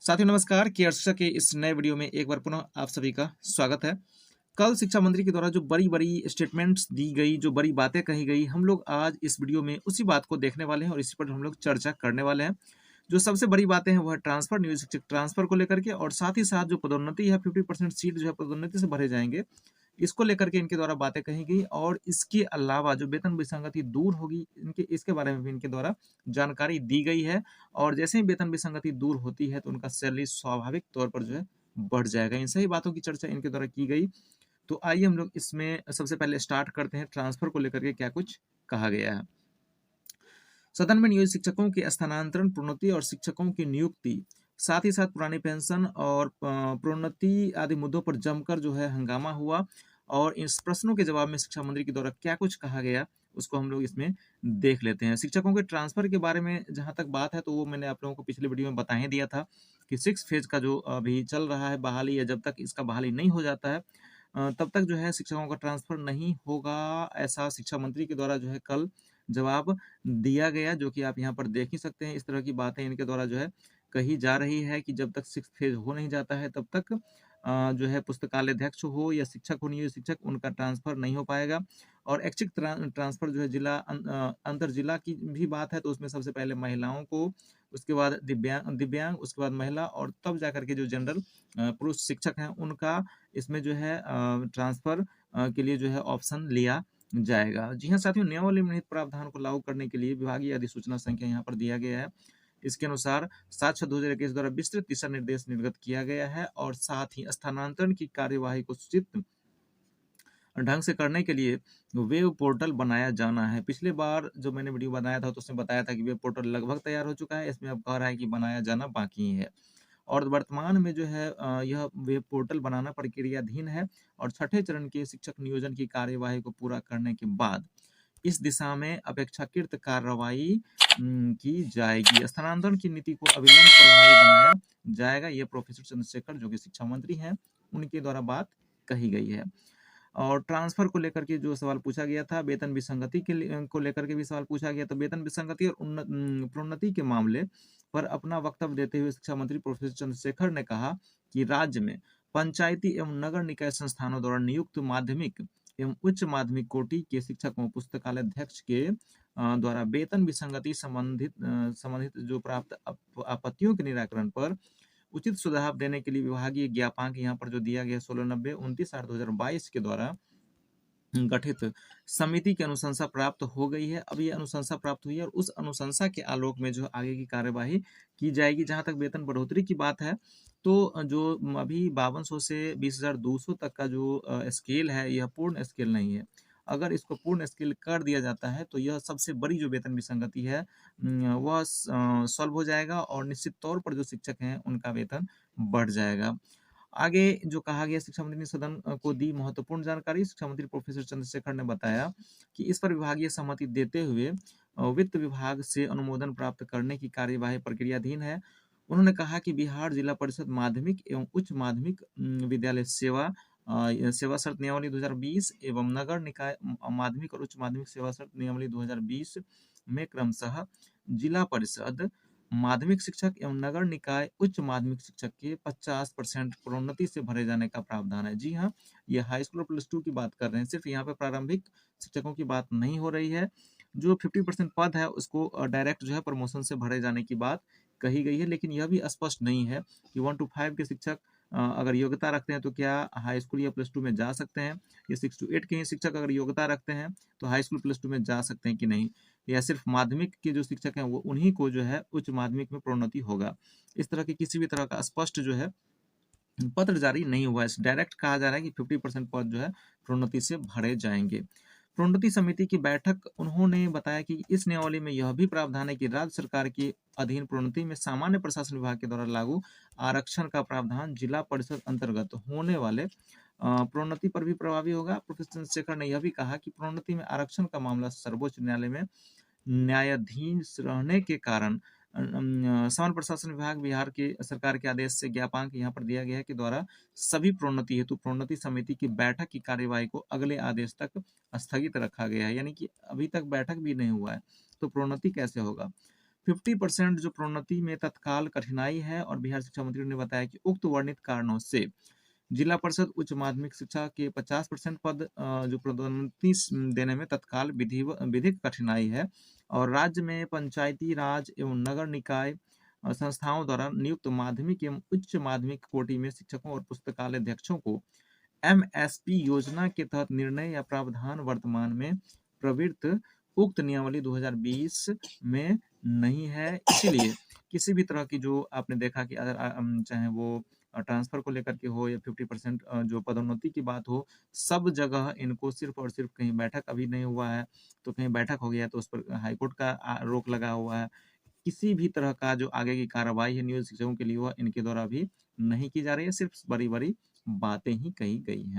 साथियों नमस्कार। केयर शिक्षा के इस नए वीडियो में एक बार पुनः आप सभी का स्वागत है। कल शिक्षा मंत्री के द्वारा जो बड़ी-बड़ी स्टेटमेंट्स दी गई, जो बड़ी बातें कही गई, हम लोग आज इस वीडियो में उसी बात को देखने वाले हैं और इसी पर हम लोग चर्चा करने वाले हैं। जो सबसे बड़ी बातें हैं वो है ट्रांसफर, नियोजित शिक्षक ट्रांसफर को लेकर के, और साथ ही साथ जो पदोन्नति है 50% सीट जो है पदोन्नति से भरे जाएंगे, इसको लेकर के इनके द्वारा बातें कही गई। और इसके अलावा जो वेतन विसंगति दूर होगी, इनके इसके बारे में भी इनके द्वारा जानकारी दी गई है। और जैसे ही वेतन विसंगति दूर होती है तो उनका सैलरी स्वाभाविक तौर पर जो है बढ़ जाएगा। इन सही बातों की चर्चा इनके द्वारा की गई। तो आइए हम लोग इसमें सबसे पहले स्टार्ट करते हैं ट्रांसफर को लेकर के क्या कुछ कहा गया है। सदन में नियोजित शिक्षकों के स्थानांतरण, प्रोन्नति और शिक्षकों की नियुक्ति, साथ ही साथ पुरानी पेंशन और प्रोन्नति आदि मुद्दों पर जमकर जो है हंगामा हुआ। और इस प्रश्नों के जवाब में शिक्षा मंत्री के द्वारा क्या कुछ कहा गया उसको हम लोग इसमें देख लेते हैं। शिक्षकों के ट्रांसफर के बारे में जहां तक बात है तो वो मैंने आप लोगों को पिछले वीडियो में बता ही दिया था कि 6 फेज का जो अभी चल रहा है बहाली, या जब तक इसका बहाली नहीं हो जाता है तब तक जो है शिक्षकों का ट्रांसफर नहीं होगा। ऐसा शिक्षा मंत्री के द्वारा जो है कल जवाब दिया गया, जो कि आप यहाँ पर देख ही सकते हैं। इस तरह की बातें इनके द्वारा जो है कही जा रही है कि जब तक 6 फेज हो नहीं जाता है तब तक जो है पुस्तकालय अध्यक्ष हो या शिक्षक हो, नियोजित शिक्षक, उनका ट्रांसफर नहीं हो पाएगा। और ऐच्छिक ट्रांसफर जो है अंतर जिला की भी बात है तो उसमें सबसे पहले महिलाओं को, उसके बाद दिव्यांग, उसके बाद महिला, और तब जाकर के जो जनरल पुरुष शिक्षक हैं उनका इसमें जो है ट्रांसफर के लिए जो है ऑप्शन लिया जाएगा। जी हाँ साथियों, नियमावली में निहित प्रावधान को लागू करने के लिए विभागीय अधिसूचना संख्या यहाँ पर दिया गया है। इसके अनुसार 7/6/2021 द्वारा विस्तृत दिशा निर्देश निर्गत किया गया है। और साथ ही स्थानांतरण की कार्यवाही को सूचित ढंग से करने के लिए वेब पोर्टल बनाया जाना है। पिछले बार जो मैंने वीडियो बनाया था तो उसमें बताया था कि वेब पोर्टल लगभग तैयार हो चुका है, इसमें अब कह रहा है कि बनाया जाना बाकी है। और वर्तमान में जो है यह वेब पोर्टल बनाना प्रक्रियाधीन है। और छठे चरण के शिक्षक नियोजन की कार्यवाही को पूरा करने के बाद इस दिशा में अपेक्षाकृत कार्रवाई की जाएगी। स्थानांतरण की नीति को अविलंब प्रभावी बनाया जाएगा। ये प्रोफेसर चंद्रशेखर जो कि शिक्षा मंत्री हैं उनके द्वारा बात कही गई है। और ट्रांसफर को लेकर के जो सवाल पूछा गया था, वेतन विसंगति को लेकर के भी सवाल पूछा गया। तो वेतन विसंगति और प्रोन्नति के मामले पर अपना वक्तव्य देते हुए शिक्षा मंत्री प्रोफेसर चंद्रशेखर ने कहा कि राज्य में पंचायती एवं नगर निकाय संस्थानों द्वारा नियुक्त माध्यमिक एवं उच्च माध्यमिक कोटि के शिक्षकों, पुस्तकालय अध्यक्ष के द्वारा वेतन विसंगति संबंधित जो प्राप्त आपत्तियों के निराकरण पर उचित सुझाव देने के लिए विभागीय ज्ञापांक यहाँ पर जो दिया गया 1690/29/2022 के द्वारा गठित समिति की अनुशंसा प्राप्त हो गई है। अब ये अनुशंसा प्राप्त हुई है और उस अनुशंसा के आलोक में जो आगे की कार्यवाही की जाएगी। जहां तक वेतन बढ़ोतरी की बात है तो जो अभी 5200 से 20,200 तक का जो स्केल है यह पूर्ण स्केल नहीं है। अगर इसको पूर्ण स्केल कर दिया जाता है तो यह सबसे बड़ी जो वेतन विसंगति है वह सॉल्व हो जाएगा और निश्चित तौर पर जो शिक्षक हैं उनका वेतन बढ़ जाएगा। आगे जो कहा गया, शिक्षा मंत्री ने सदन को दी महत्वपूर्ण जानकारी। शिक्षा मंत्री प्रोफेसर चंद्रशेखर ने बताया कि इस पर विभागीय सहमति देते हुए वित्त विभाग से अनुमोदन प्राप्त करने की कार्यवाही प्रक्रियाधीन है। उन्होंने कहा कि बिहार जिला परिषद माध्यमिक एवं उच्च माध्यमिक विद्यालय सेवा शर्त नियमावली 2020 एवं नगर निकाय माध्यमिक और उच्च माध्यमिक सेवा शर्त नियमावली 2020 में क्रमशः जिला परिषद माध्यमिक शिक्षक एवं नगर निकाय उच्च माध्यमिक शिक्षक के 50% प्रोन्नति से भरे जाने का प्रावधान है। जी हाँ, ये हाई स्कूल और +2 की बात कर रहे हैं। सिर्फ यहाँ पे प्रारंभिक शिक्षकों की बात नहीं हो रही है। जो 50% पद है उसको डायरेक्ट जो है प्रमोशन से भरे जाने की बात कही गई है। लेकिन यह भी स्पष्ट नहीं है कि 1 to 5 के शिक्षक अगर योग्यता रखते हैं तो क्या हाई स्कूल या +2 में जा सकते हैं, या 6 to 8 के ही शिक्षक अगर योग्यता रखते हैं तो हाई स्कूल +2 में जा सकते हैं कि नहीं, या सिर्फ माध्यमिक के जो शिक्षक हैं वो उन्हीं को जो है उच्च माध्यमिक में प्रोन्नति होगा। इस तरह के किसी भी तरह का स्पष्ट जो है पत्र जारी नहीं हुआ है। डायरेक्ट कहा जा रहा है कि 50% पद जो है प्रोन्नति से भरे जाएंगे। प्रोन्नति समिति की बैठक उन्होंने बताया कि इस नियमावली में यह भी प्रावधान है कि राज्य सरकार के अधीन प्रोन्नति में सामान्य प्रशासन विभाग के द्वारा लागू आरक्षण का प्रावधान जिला परिषद अंतर्गत होने वाले प्रोन्नति पर भी प्रभावी होगा। प्रोफेसर चंद्रशेखर ने यह भी कहा कि प्रोन्नति में आरक्षण का मामला सर्वोच्च न्यायालय में न्यायाधीश रहने के कारण सामान्य प्रशासन विभाग बिहार के सरकार के आदेश से ज्ञापांक यहाँ पर दिया गया है कि द्वारा सभी प्रोन्नति हेतु प्रोन्नति समिति की बैठक की कार्यवाही को अगले आदेश तक स्थगित रखा गया है। यानी कि अभी तक बैठक भी नहीं हुआ है तो प्रोन्नति कैसे होगा। 50% जो प्रोन्नति में तत्काल कठिनाई है, और बिहार शिक्षा मंत्री ने बताया कि उक्त वर्णित कारणों से जिला परिषद उच्च माध्यमिक शिक्षा के 50% पद जो पदोन्नति देने में तत्काल विधिक कठिनाई है, और राज्य में पंचायती राज एवं नगर निकाय संस्थाओं द्वारा नियुक्त माध्यमिक एवं उच्च माध्यमिक कोटि में शिक्षकों और पुस्तकालय अध्यक्षों को एमएसपी योजना के तहत निर्णय या प्रावधान वर्तमान में प्रवृत्त उक्त नियमावली 2020 में नहीं है। इसीलिए किसी भी तरह की जो आपने देखा कि अगर चाहे वो ट्रांसफर को लेकर के हो या 50% जो पदोन्नति की बात हो, सब जगह इनको सिर्फ और सिर्फ कहीं बैठक अभी नहीं हुआ है तो कहीं बैठक हो गया तो उस पर हाईकोर्ट का रोक लगा हुआ है। किसी भी तरह का जो आगे की कार्रवाई है नियोजित शिक्षकों के लिए वह इनके द्वारा भी नहीं की जा रही है, सिर्फ बड़ी बड़ी बातें ही कही गई हैं।